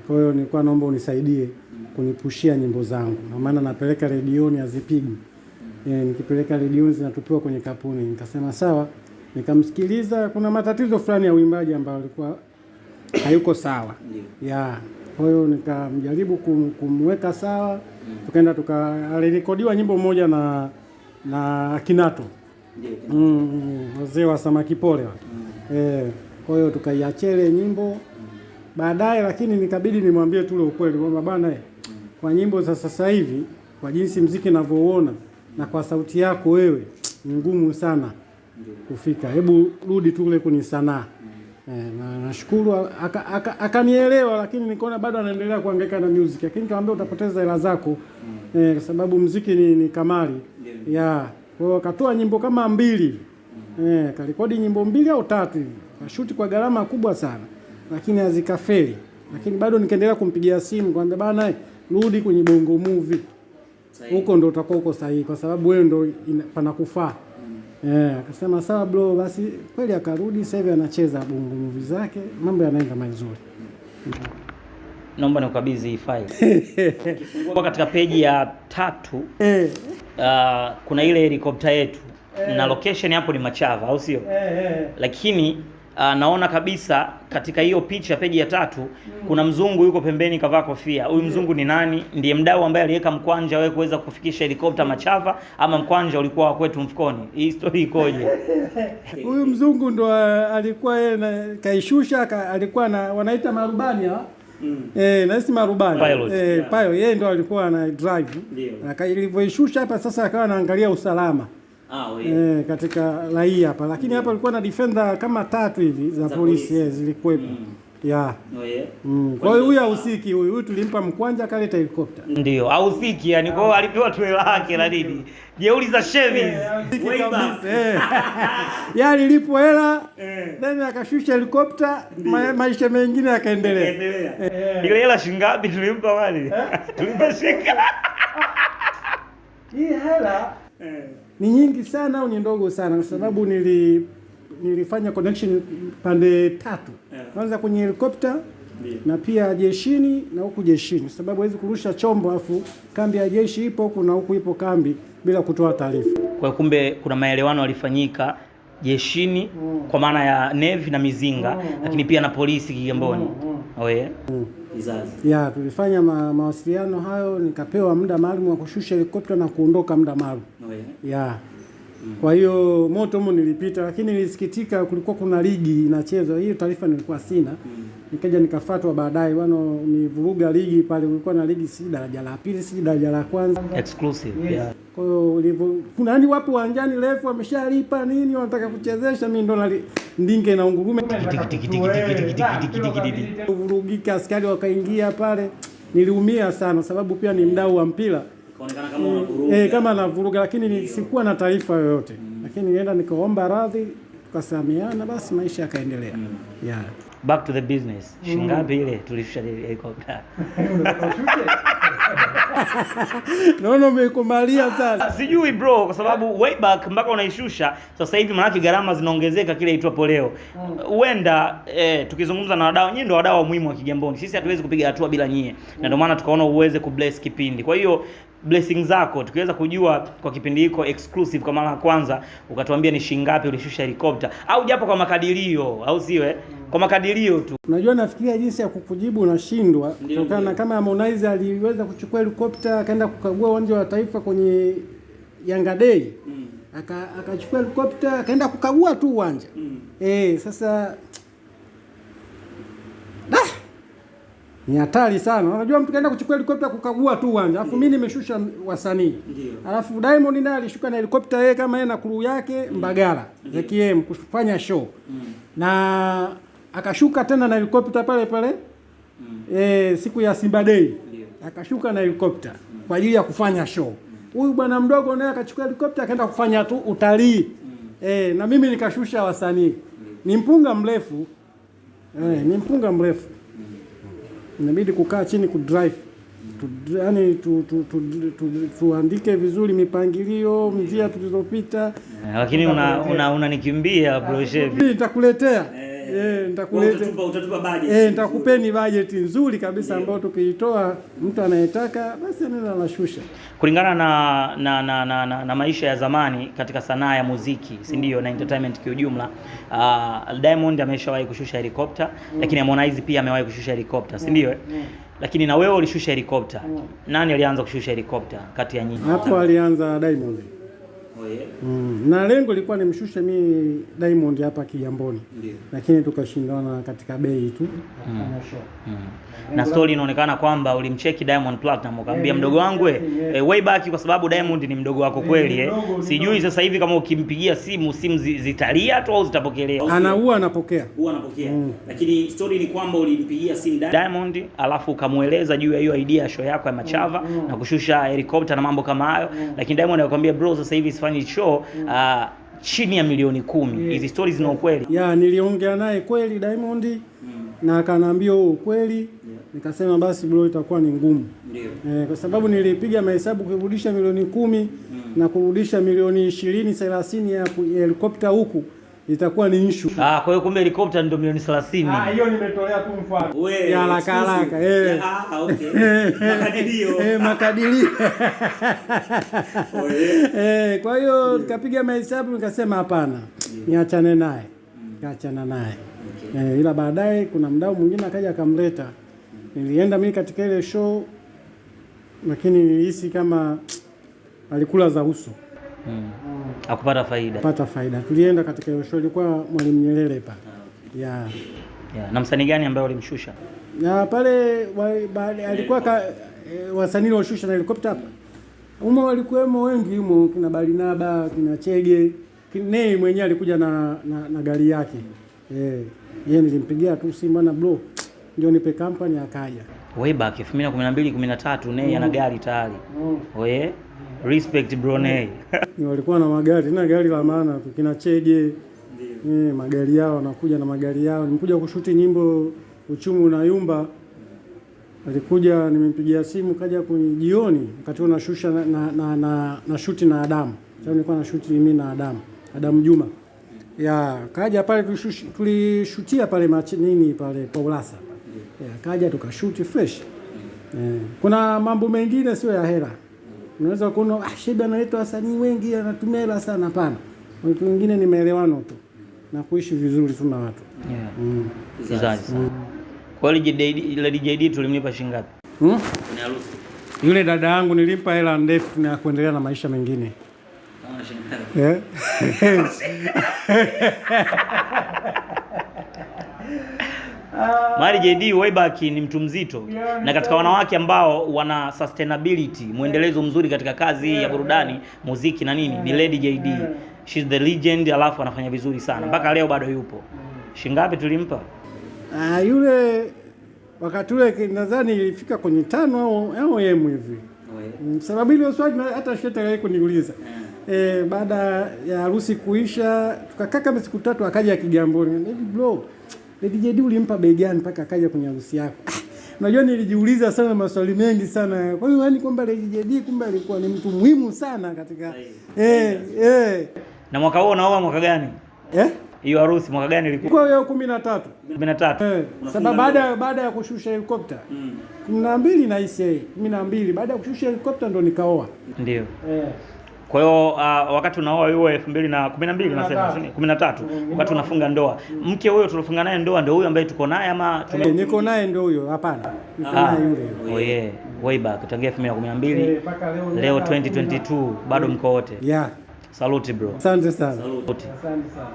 Kwa hiyo nilikuwa naomba unisaidie kunipushia nyimbo zangu. Na maana napeleka redioni hazipigwi. Nikipeleka redioni zinatupiwa kwenye kapuni. Nikasema sawa. Nikamsikiliza, kuna matatizo fulani ya uimbaji ambayo alikuwa hayuko sawa. Kwa hiyo nikamjaribu kumweka sawa. Tukaenda alirekodiwa nyimbo moja na Akinato. Wazee wa Samaki Pole. Kwa hiyo tukaiachele nyimbo baadaye, lakini nikabidi nimwambie tu ukweli kwamba bana kwa nyimbo za sasa hivi, kwa jinsi muziki ninavyoona na kwa sauti yako wewe ni ngumu sana kufika. Hebu rudi tu kule kuni sanaa. Na nashukuru akanielewa, lakini nikaona bado anaendelea kuhangaika na music. Lakini nikamwambia utapoteza hela zako kwa sababu muziki ni kamari. Kwa hiyo akatoa nyimbo kama 2. Karekodi nyimbo 2 au 3 hivi. Kashuti kwa gharama kubwa sana, lakini hazikafeli. Lakini bado nikaendelea kumpigia simu kwamba bana rudi kwenye Bongo Movie. Huko ndo utakuwa uko sahihi kwa sababu wewe ndo panakufaa. Akasema sawa bro, basi kweli akarudi. Sasa hivi anacheza Bongo Movie zake, mambo yanaenda mazuri. Naomba nikukabidhi hii file. Ukifungua katika peji ya 3 kuna ile helicopter yetu na location hapo ni Machava au sio? Lakini naona kabisa katika hiyo picha peji ya 3 kuna mzungu yuko pembeni kavaa kofia. Huyu mzungu ni nani? Ndiye mdau ambaye aliweka mkwanja wewe kuweza kufikisha helikopta Machava, ama mkwanja ulikuwa wa kwetu mfukoni? Hii story ikoje? Huyu mzungu ndo alikuwa yeye kaishusha, alikuwa wanaita marubani nasi marubani. Pilot. Yeye ndo alikuwa ana drive. Ilivyoishusha hapa sasa akawa anaangalia usalama. Katika raia hapa, lakini hapa alikuwa na defender kama 3 hivi za polisi zilikuwepo. Kwa hiyo huyu hahusiki, huyu tulimpa mkwanja akaleta helicopter. Ndio, hahusiki yani, kwa hiyo alipewa tu hela yake la nini? Jeuri za Shebiz. Yaani lipo hela, then akashusha helicopter, maisha mengine yakaendelea. Ile hela shingapi tulimpa wale? Tulimpa shika. Hii hela ni nyingi sana au ni ndogo sana? Kwa sababu nilifanya connection pande tatu. Kwanza kwenye helikopta na pia jeshini na huku jeshini, sababu huwezi kurusha chombo afu kambi ya jeshi ipo huku na huku ipo kambi bila kutoa taarifa. Kwa kumbe kuna maelewano yalifanyika jeshini kwa maana ya Navy na Mizinga, lakini pia na polisi Kigamboni. Ya tulifanya mawasiliano hayo, nikapewa muda maalum wa kushusha helikopta na kuondoka muda maalum. Ya kwa hiyo moto huo nilipita, lakini nilisikitika, kulikuwa kuna ligi inachezwa. Hiyo taarifa nilikuwa sina. Nikaja nikafuatwa baadaye, nivuruga ligi pale. Kulikuwa na ligi si daraja la pili, si daraja la kwanza, exclusive. Yeah. Kwa hiyo kuna yani wapo uwanjani refu wameshalipa nini, wanataka kuchezesha, mimi ndo ndinge na ungurume vurugika, askari wakaingia pale. Niliumia sana sababu pia ni mdau wa mpira, kaonekana kama unavuruga kama navuruga, lakini sikuwa na taarifa yoyote. Lakini nilienda nikaomba radhi, tukasamiana, basi maisha yakaendelea. Yeah. Back to the business. Shingapi ile tulishusha helicopter? Naona umekumalia sasa. Sijui bro, kwa sababu way back mpaka unaishusha sasa hivi, maana gharama zinaongezeka kile itwapo leo. Huenda tukizungumza na wadau, nyinyi ndio wadau muhimu wa Kigamboni. Sisi hatuwezi kupiga hatua bila nyie. Na ndio maana tukaona uweze kubless kipindi. Kwa hiyo blessing zako tukiweza kujua kwa kipindi hiko exclusive kwa mara ya kwanza, ukatuambia ni shingapi ulishusha helicopter, au japo kwa makadirio, au siwe kwa makadirio tu. Unajua, nafikiria jinsi ya kukujibu unashindwa kutokana na kama Harmonize aliweza kuchukua helicopter akaenda kukagua uwanja wa Taifa kwenye Yanga Day. Akachukua helicopter akaenda kukagua tu uwanja. Sasa ni hatari sana. Unajua, mtu kaenda kuchukua helicopter kukagua tu uwanja, alafu mimi nimeshusha wasanii. Alafu Diamond naye alishuka na helicopter yeye kama yeye na crew yake Mbagala ZKM kufanya show. Na akashuka tena na helicopter pale pale siku ya Simba Day. Akashuka na helicopter kwa ajili ya kufanya show. Huyu bwana mdogo naye akachukua helicopter akaenda kufanya tu utalii. Na mimi nikashusha wasanii. Ni mpunga mrefu. Ni mpunga mrefu. Inabidi kukaa chini kudrive. Yaani tuandike vizuri mipangilio, njia tulizopita. Lakini unanikimbia bro Shebi. Nitakuletea. Utatupa budget. Nitakupeni budget nzuri kabisa ambayo tukiitoa mtu anayetaka basi anaenda anashusha. Kulingana na maisha ya zamani katika sanaa ya muziki, si ndio, na entertainment kwa ujumla, Diamond ameshawahi kushusha helicopter, lakini Harmonize pia amewahi kushusha helicopter, si ndio? Lakini na wewe ulishusha helicopter. Nani alianza kushusha helicopter kati ya nyinyi? Hapo alianza Diamond. Na lengo lilikuwa nimshushe mimi Diamond hapa Kigamboni. Lakini tukashindana katika bei tu. Na story inaonekana kwamba ulimcheki Diamond Platinum ukamwambia mdogo wangu way back, kwa sababu Diamond ni mdogo wako kweli Sijui sasa hivi kama ukimpigia simu zitalia tu au zitapokelewa. Anapokea. Lakini story ni kwamba ulimpigia simu Diamond alafu ukamueleza juu ya hiyo idea ya show yako ya Machava na kushusha helicopter na mambo kama hayo, lakini Diamond akakwambia bro, sasa hivi sifanyi show chini ya milioni 10. Hizi stories zina ukweli? Niliongea naye kweli Diamond na akaniambia ukweli. Nikasema basi bro, itakuwa ni ngumu. Kwa sababu nilipiga mahesabu kurudisha milioni 10 na kurudisha milioni 20-30 ya helicopter huku itakuwa ni issue. Kwa hiyo kumbe helicopter ndio milioni 30. Hiyo nimetolea tu mfano. Ya haraka. Okay. Makadirio. Kwa hiyo nikapiga mahesabu nikasema hapana. Niachane naye. Kaachana naye. Ila baadaye kuna mdau mwingine akaja akamleta. Nilienda mimi katika ile show, lakini nilihisi kama alikula za uso. Hakupata faida. Pata faida. Tulienda katika ile show, ilikuwa Mwalimu Nyerere pale. Na msanii gani ambaye ulimshusha? Pale alikuwa wasanii walioshusha na helicopter hapa. Umo walikuwemo wengi, kina Balinaba, kina Chege. Nei mwenyewe alikuja na gari yake. Yeye nilimpigia tu simu, bwana bro, ndio nipe company, akaja. Way back 2012-13 Nei ana gari tayari. Respect bro Nei. Walikuwa na magari, na gari la maana tu, kina Chege. Magari yao wanakuja na magari yao. Nimekuja kushuti nyimbo Uchumi na Yumba. Alikuja, nimempigia simu kaja kwenye jioni, wakati nashusha na shuti na Adam. Sasa nilikuwa na shuti mimi na Adam Juma. Ya, kaja pale tulishutia pale nini pale Paulasa. Ya, kaja tukashuti fresh. Kuna mambo mengine sio ya hela. Unaweza kuona Shebi analeta wasanii wengi anatumia hela sana, hapana. Watu wengine ni maelewano tu na kuishi vizuri tu na watu. Kwa Lady JD tulimlipa shilingi ngapi? Ni harusi. Yule dada yangu nilimpa hela ndefu na kuendelea na maisha mengine. Kama shilingi Mari JD way back ni mtu mzito na katika wanawake ambao wana sustainability, muendelezo mzuri katika kazi ya burudani, muziki na nini, ni Lady JD. She's the legend, alafu anafanya vizuri sana. Mpaka leo bado yupo. Shingapi tulimpa? Yule wakati ule nadhani ilifika kwenye 5 au yemu hivi. Sababu ile swali hata Sheta yeye kuniuliza. Baada ya harusi kuisha tukakaa kama siku 3 akaja Kigamboni. Bro, Lady JD ulimpa bei gani mpaka akaja kwenye harusi yako? Unajua nilijiuliza sana maswali mengi sana. Kwa hiyo yani kwamba Lady JD kumbe alikuwa ni mtu muhimu sana katika Na mwaka huo unaoa mwaka gani? Hiyo harusi mwaka gani ilikuwa? Kwa hiyo 13. 13. Sababu baada ya kushusha helikopta 12 na ICA 12 baada ya kushusha helikopta ndo nikaoa. Ndio. Kwa hiyo wakati unaoa huo 2012 unasema 13 wakati unafunga ndoa. Mke huyo tulofunga naye ndoa ndio huyo ambaye tuko naye ama niko naye ndio huyo? Hapana. Niko naye yule. Oh yeah. Way back tangia 2012 leo 2022 bado mko wote. Yeah. Salute bro. Asante sana. Salute.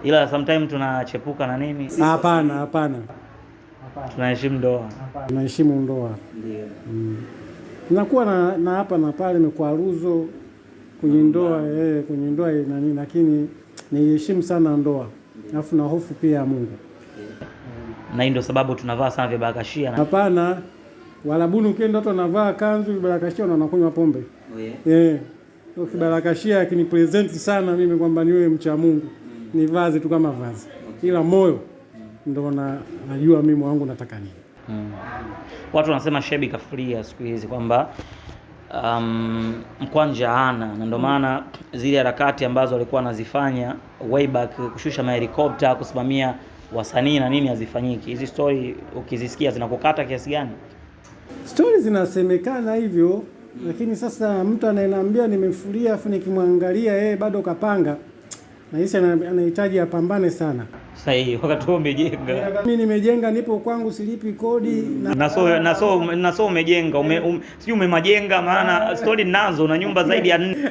Ila sometimes tunachepuka na nini? Hapana. Tunaheshimu ndoa. Tunaheshimu ndoa. Ndio. Tunakuwa na hapa na pale mikwaruzo kwenye ndoa kwenye ndoa na nini, lakini niheshimu sana ndoa. Alafu na hofu pia ya Mungu. Na ndio sababu tunavaa sana vibarakashia. Hapana. Walabuni ukienda watu wanavaa kanzu vibarakashia na wanakunywa pombe. Kwa kibarakashia akinipresent sana mimi kwamba niwe mcha Mungu. Ni vazi tu kama vazi. Ila moyo ndio najua mimi wangu nataka nini. Watu wanasema Shebi kafuria siku hizi kwamba mkwanja hana, na ndio maana zile harakati ambazo alikuwa anazifanya way back, kushusha mahelikopta, kusimamia wasanii na nini, hazifanyiki. Hizi story ukizisikia zinakukata kiasi gani? Story zinasemekana hivyo, lakini sasa mtu anayenambia nimefuria afu nikimwangalia bado kapanga, na hisi anahitaji apambane sana. Sahihi, wakati wewe umejenga. Mimi nimejenga, nipo kwangu, silipi kodi na so umejenga, sijui umemajenga, maana story nazo na nyumba zaidi ya 4.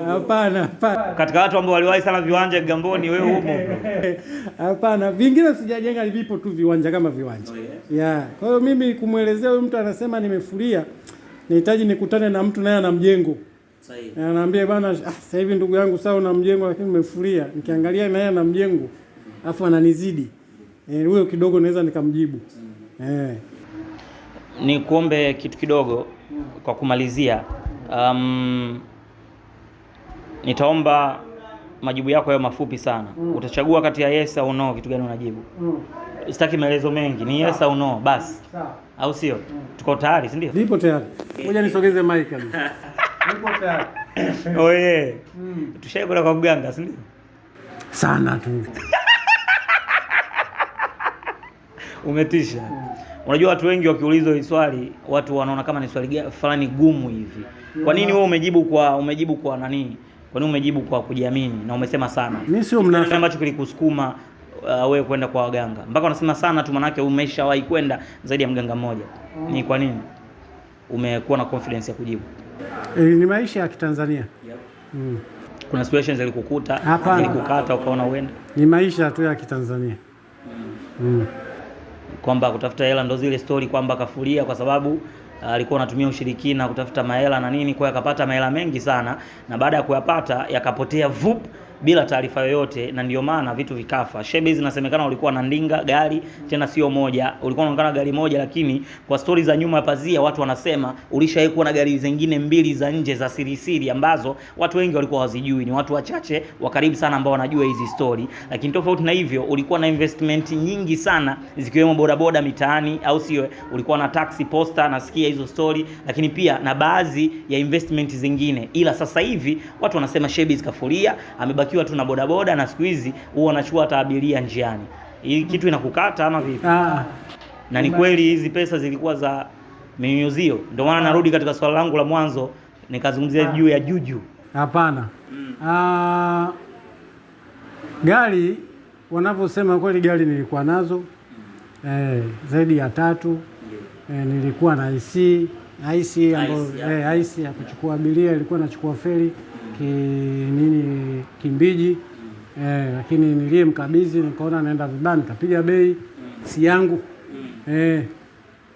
Hapana. Katika watu ambao waliwahi sana viwanja Kigamboni, wewe umo. Hapana, vingine sijajenga, vipo tu viwanja kama viwanja. Kwa hiyo mimi kumuelezea huyu mtu anasema nimefuria, nahitaji nikutane na mtu naye ana mjengo. Sahihi. Anaambia bwana, sasa hivi ndugu yangu sawa na mjengo lakini nimefuria. Nikiangalia naye ana mjengo afu ananizidi. Huyo kidogo naweza nikamjibu. Ni kuombe kitu kidogo kwa kumalizia. Nitaomba majibu yako yawe mafupi sana. Utachagua kati ya yes au no, kitu gani unajibu? Sitaki maelezo mengi, ni yes au no basi. Sawa. Au sio? Tuko tayari, si ndio? Nipo tayari. Ngoja nisogeze mic kabisa. Nipo tayari. Oye. Tushaenda kwa mganga, si ndio? Sana tu. Umetisha. Unajua watu wengi wakiulizwa hili swali, watu wanaona kama ni swali fulani gumu hivi. Kwa nini wewe umejibu kwa nani? Kwa nini umejibu kwa kujiamini na umesema sana? Mimi sio mnafiki ambacho kilikusukuma wewe kwenda kwa waganga. Mpaka unasema sana tu, manake umeshawahi kwenda zaidi ya mganga mmoja. Ni kwa nini umekuwa na confidence ya kujibu? Ni maisha ya Kitanzania. Kuna situations zilikukuta, zilikukata ukaona uende? Ni maisha tu ya Kitanzania. Kwamba kutafuta hela ndo zile story kwamba kafuria kwa sababu alikuwa anatumia ushirikina kutafuta mahela na nini, kwa akapata mahela mengi sana, na baada ya kuyapata yakapotea vup bila taarifa yoyote, na ndio maana vitu vikafa. Shebi zinasemekana ulikuwa na ndinga gari, tena sio moja, ulikuwa unaongana gari moja, lakini kwa stori za nyuma ya pazia watu wanasema ulishawahi kuwa na gari zingine 2 za nje za siri ambazo watu wengi walikuwa hawazijui. Ni watu wachache wa karibu sana ambao wanajua hizi story, lakini tofauti na hivyo ulikuwa na investment nyingi sana zikiwemo bodaboda mitaani, au sio? Ulikuwa na taxi posta, nasikia hizo story, lakini pia na baadhi ya investment zingine. Ila sasa hivi watu wanasema Shebi kafuria, amebaki unabakiwa tu na bodaboda, na siku hizi huwa unachukua hata abiria njiani. Hii kitu inakukata ama vipi? Na ni kweli hizi pesa zilikuwa za minyuzio? Ndio maana narudi katika swali langu la mwanzo nikazungumzia juu ya juju. Hapana. Gari wanavyosema kweli, gari nilikuwa nazo zaidi ya 3. Nilikuwa na IC ambayo IC ya kuchukua abiria, ilikuwa nachukua feri Kimbiji, lakini niliyemkabidhi nikaona naenda vibaya, nikapiga bei si yangu.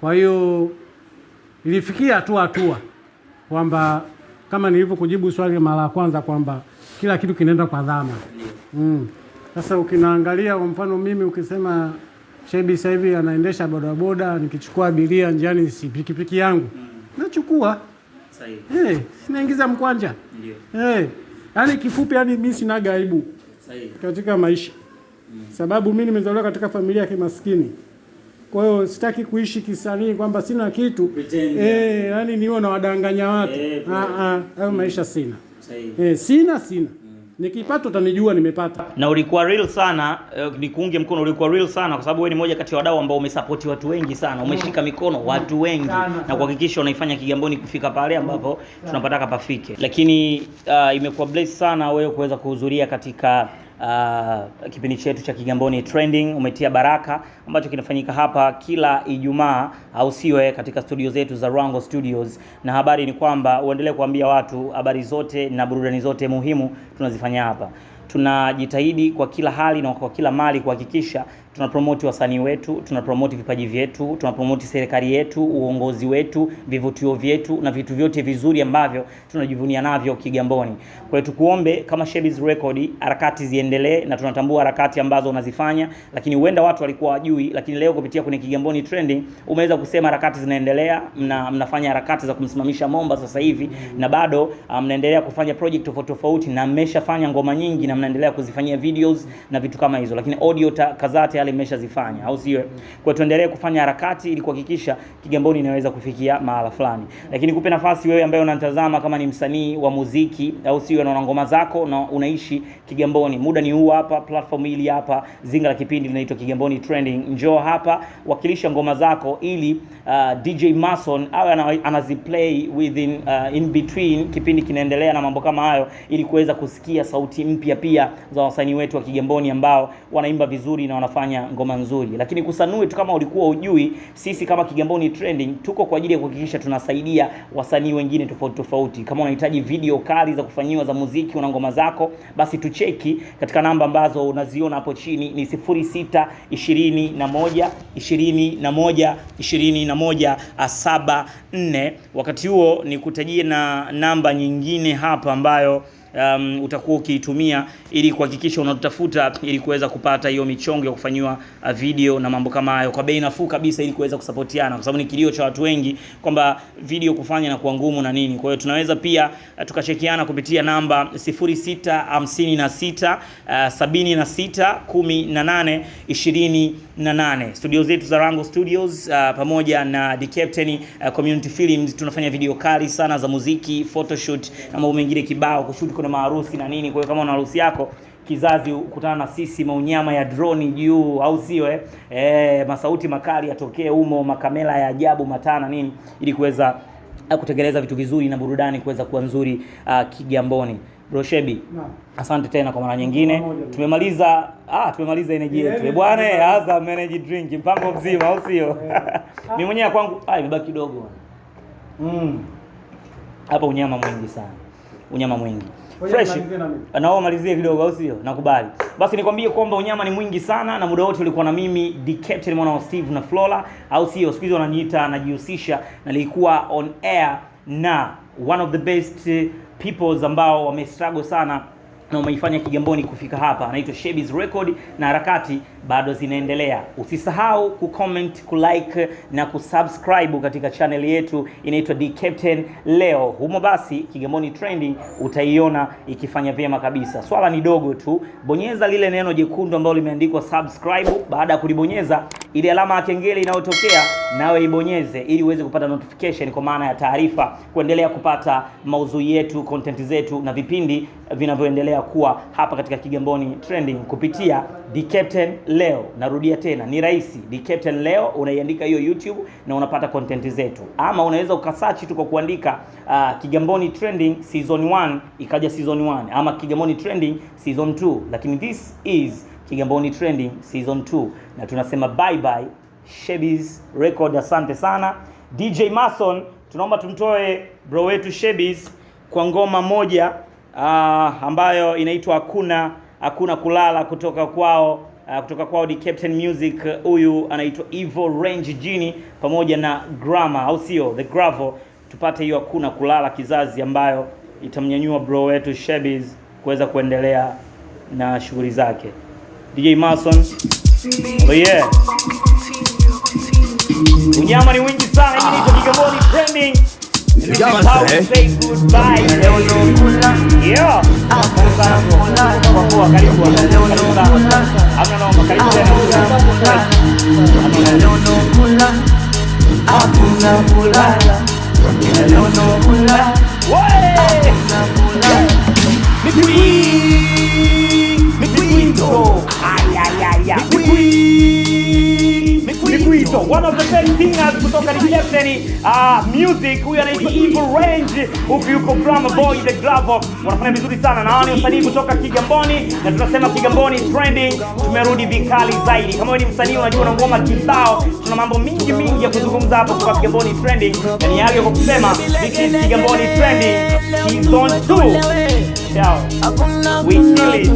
Kwa hiyo ilifikia hatua kwamba kama nilivyokujibu swali mara ya kwanza kwamba kila kitu kinaenda kwa dhama. Sasa ukinaangalia kwa mfano mimi, ukisema Shebi sasa hivi anaendesha bodaboda, nikichukua abiria njiani, si pikipiki yangu nachukua. Sahihi. Sinaingiza mkwanja. Ndio. Yaani kifupi, yani mimi sina aibu. Sahihi. Katika maisha. Sababu mimi nimezaliwa katika familia ya kimaskini. Kwa hiyo sitaki kuishi kisanii kwamba sina kitu. Yani niwe na wadanganya watu. Hayo maisha sina. Sahihi. Sina. Nikipata utanijua nimepata. Na ulikuwa real sana, nikuunge mkono, ulikuwa real sana kwa sababu wewe ni moja kati ya wadau ambao umesapoti watu wengi sana, umeshika mikono watu wengi na kuhakikisha unaifanya Kigamboni kufika pale ambapo tunapataka pafike. Lakini imekuwa bless sana wewe kuweza kuhudhuria katika kipindi chetu cha Kigamboni Trending. Umetia baraka ambacho kinafanyika hapa kila Ijumaa, au siwe, katika studio zetu za Rango Studios. Na habari ni kwamba uendelee kuambia watu habari zote na burudani zote muhimu tunazifanya hapa. Tunajitahidi kwa kila hali na kwa kila mali kuhakikisha tunapromote wasanii wetu, tunapromote vipaji vyetu, tunapromote serikali yetu, uongozi wetu, vivutio vyetu na vitu vyote vizuri ambavyo tunajivunia navyo Kigamboni. Kwa hiyo tukuombe kama Shebiz Record, harakati ziendelee, na tunatambua harakati ambazo unazifanya, lakini huenda watu walikuwa wajui, lakini leo kupitia kwenye Kigamboni Trending umeweza kusema harakati zinaendelea, mnafanya harakati za kumsimamisha Momba sasa hivi, na bado mnaendelea kufanya project tofauti na mmeshafanya ngoma nyingi na mnaendelea kuzifanyia videos na vitu kama hizo, lakini audio kazate yale mmeshazifanya, au sio? Kwa tuendelee kufanya harakati ili kuhakikisha Kigamboni inaweza kufikia mahala fulani. Lakini kupe nafasi wewe ambaye unanitazama, kama ni msanii wa muziki, au sio, na una ngoma zako na unaishi Kigamboni, muda ni huu hapa, platform hili hapa, zinga la kipindi linaitwa Kigamboni Trending. Njoo hapa, wakilisha ngoma zako ili DJ Mason awe anaziplay within in between kipindi kinaendelea na mambo kama hayo, ili kuweza kusikia sauti mpya pia za wasanii wetu wa Kigamboni ambao wanaimba vizuri na wanafanya ngoma nzuri. Lakini kusanue tu, kama ulikuwa ujui, sisi kama Kigamboni Trending tuko kwa ajili ya kuhakikisha tunasaidia wasanii wengine tofauti. Kama unahitaji video kali za kufanyiwa za muziki, una ngoma zako, basi tucheki katika namba ambazo unaziona hapo chini, ni 0621212174. Wakati huo ni kutajie na namba nyingine hapa ambayo utakuwa ukiitumia ili kuhakikisha unatafuta ili kuweza kupata hiyo michongo ya kufanyiwa video na mambo kama hayo kwa bei nafuu kabisa, ili kuweza kusapotiana, kwa sababu ni kilio cha watu wengi kwamba video kufanya na kuwa ngumu na nini. Kwa hiyo tunaweza pia tukachekiana kupitia namba 0656 76 18 28. Studio zetu za Rango Studios pamoja na The Captain Community Films tunafanya video kali sana za muziki, photoshoot na mambo mengine kibao, kushoot kuna maharusi na nini. Kwa hiyo kama una harusi yako kizazi, ukutana na sisi, maunyama ya drone juu, au sio, masauti makali yatokee humo, makamera ya ajabu matana nini, ili kuweza kutekeleza vitu vizuri na burudani kuweza kuwa nzuri Kigamboni. Bro Shebi, asante tena kwa mara nyingine. Tumemaliza energy yetu. Bwana, Azam energy drink mpango mzima, au sio? Mimi mwenyewe kwangu imebaki kidogo. Hapa unyama mwingi sana. Unyama mwingi. Fresh. Nao malizie kidogo, au sio? Nakubali. Basi nikwambie kwamba unyama ni mwingi sana, na muda wote ulikuwa na mimi The Captain mwana wa Steve na Flora, au sio? Siku hizo wananiita najihusisha, na nilikuwa on air na one of the best peoples ambao wamestruggle sana na umeifanya Kigamboni kufika hapa. Anaitwa Shebiz Record na harakati bado zinaendelea. Usisahau kucomment, kulike na kusubscribe katika channel yetu inaitwa The Captain leo. Humo basi Kigamboni Trending utaiona ikifanya vyema kabisa. Swala ni dogo tu. Bonyeza lile neno jekundu ambalo limeandikwa subscribe. Baada ya kulibonyeza, ile alama ya kengele inayotokea nawe ibonyeze ili uweze kupata notification, kwa maana ya taarifa, kuendelea kupata maudhui yetu, content zetu na vipindi vinavyoendelea kuwa hapa katika Kigamboni Trending kupitia The Captain Leo. Narudia tena, ni rahisi. The Captain Leo unaiandika hiyo YouTube na unapata content zetu, ama unaweza ukasearch tu kwa kuandika Kigamboni Trending Season 1 ikaja Season 1, ama Kigamboni Trending Season 2, lakini this is Kigamboni Trending Season 2, na tunasema bye bye Shebiz Record. Asante sana DJ Mason, tunaomba tumtoe bro wetu Shebiz kwa ngoma moja ambayo inaitwa hakuna kulala kutoka kwao The Captain Music. Huyu anaitwa Evil Range Genie pamoja na Grammar, au sio? The Gravel. Tupate hiyo hakuna kulala kizazi, ambayo itamnyanyua bro wetu Shebiz kuweza kuendelea na shughuli zake. DJ Mason. Oh yeah. Unyama ni wingi sana. Hii ni Kigamboni Trending. You got to say goodbye. Yeah. One of the best singers kutoka The Captain Music. Huyu anaitwa Evil Range, huku yuko Grammar Boy The Gravel. Wanafanya vizuri sana na wani msanii kutoka Kigamboni, na tunasema Kigamboni Trending tumerudi vikali zaidi. Kama wewe ni msanii unajua una ngoma kibao, tuna mambo mingi ya kuzungumza hapo kwa Kigamboni Trending, na ni yake kwa kusema this is Kigamboni Trending Season 2. Ciao. We kill it.